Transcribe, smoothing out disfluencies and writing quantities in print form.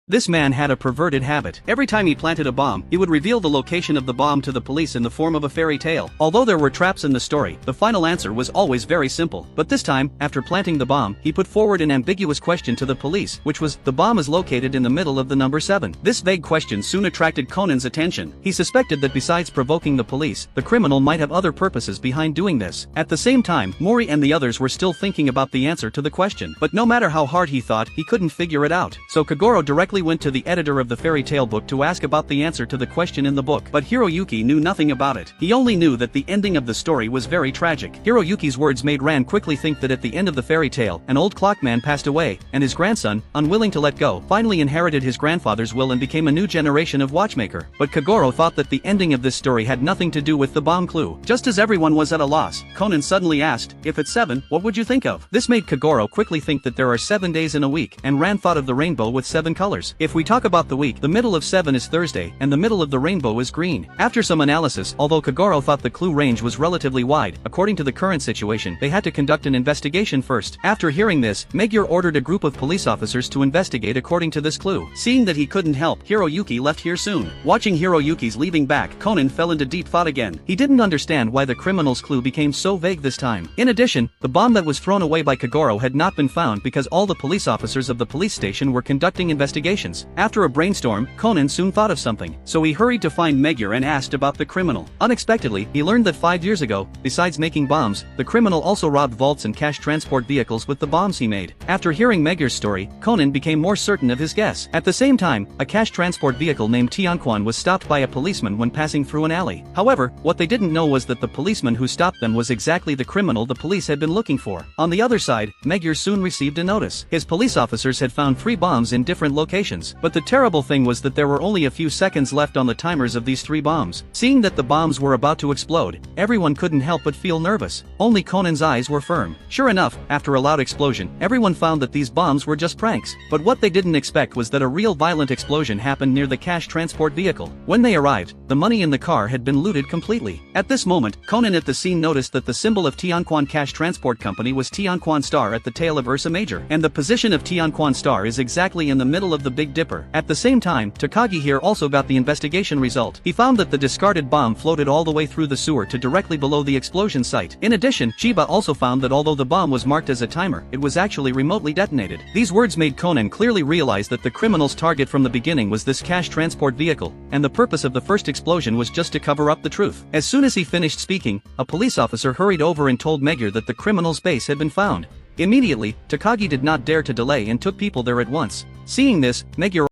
This man had a perverted habit. Every time he planted a bomb, he would reveal the location of the bomb to the police in the form of a fairy tale. Although there were traps in the story, the final answer was always very simple. But this time, after planting the bomb, he put forward an ambiguous question to the police, which was, the bomb is located in the middle of the number 7. This vague question soon attracted Conan's attention. He suspected that besides provoking the police, the criminal might have other purposes behind doing this. At the same time, Mori and the others were still thinking about the answer to the question. But no matter how hard he thought, he couldn't figure it out. So Kagoro directly went to the editor of the fairy tale book to ask about the answer to the question in the book. But Hiroyuki knew nothing about it. He only knew that the ending of the story was very tragic. Hiroyuki's words made Ran quickly think that at the end of the fairy tale, an old clockman passed away, and his grandson, unwilling to let go, finally inherited his grandfather's will and became a new generation of watchmaker. But Kagoro thought that the ending of this story had nothing to do with the bomb clue. Just as everyone was at a loss, Conan suddenly asked, if it's 7, what would you think of? This made Kagoro quickly think that there are 7 days in a week, and Ran thought of the rainbow with 7 colors. If we talk about the week, the middle of 7 is Thursday, and the middle of the rainbow is green. After some analysis, although Kagoro thought the clue range was relatively wide, according to the current situation, they had to conduct an investigation first. After hearing this, Magyar ordered a group of police officers to investigate according to this clue. Seeing that he couldn't help, Hiroyuki left here soon. Watching Hiroyuki's leaving back, Conan fell into deep thought again. He didn't understand why the criminal's clue became so vague this time. In addition, the bomb that was thrown away by Kagoro had not been found because all the police officers of the police station were conducting investigations. After a brainstorm, Conan soon thought of something, so he hurried to find Magyar and asked about the criminal. Unexpectedly, he learned that 5 years ago, besides making bombs, the criminal also robbed vaults and cash transport vehicles with the bombs he made. After hearing Magyar's story, Conan became more certain of his guess. At the same time, a cash transport vehicle named Tianquan was stopped by a policeman when passing through an alley. However, what they didn't know was that the policeman who stopped them was exactly the criminal the police had been looking for. On the other side, Magyar soon received a notice. His police officers had found 3 bombs in different locations, but the terrible thing was that there were only a few seconds left on the timers of these 3 bombs. Seeing that the bombs were about to explode, everyone couldn't help but feel nervous. Only Conan's eyes were firm. Sure enough, after a loud explosion, everyone found that these bombs were just pranks. But what they didn't expect was that a real violent explosion happened near the cash transport vehicle. When they arrived, the money in the car had been looted completely. At this moment, Conan at the scene noticed that the symbol of Tianquan Cash Transport Company was Tianquan Star at the tail of Ursa Major, and the position of Tianquan Star is exactly in the middle of the Big Dipper. At the same time, Takagi here also got the investigation result. He found that the discarded bomb floated all the way through the sewer to directly below the explosion site. In addition, Chiba also found that although the bomb was marked as a timer, it was actually remotely detonated. These words made Conan clearly realize that the criminal's target from the beginning was this cash transport vehicle, and the purpose of the first explosion was just to cover up the truth. As soon as he finished speaking, a police officer hurried over and told Magyar that the criminal's base had been found. Immediately, Takagi did not dare to delay and took people there at once. Seeing this, Magyar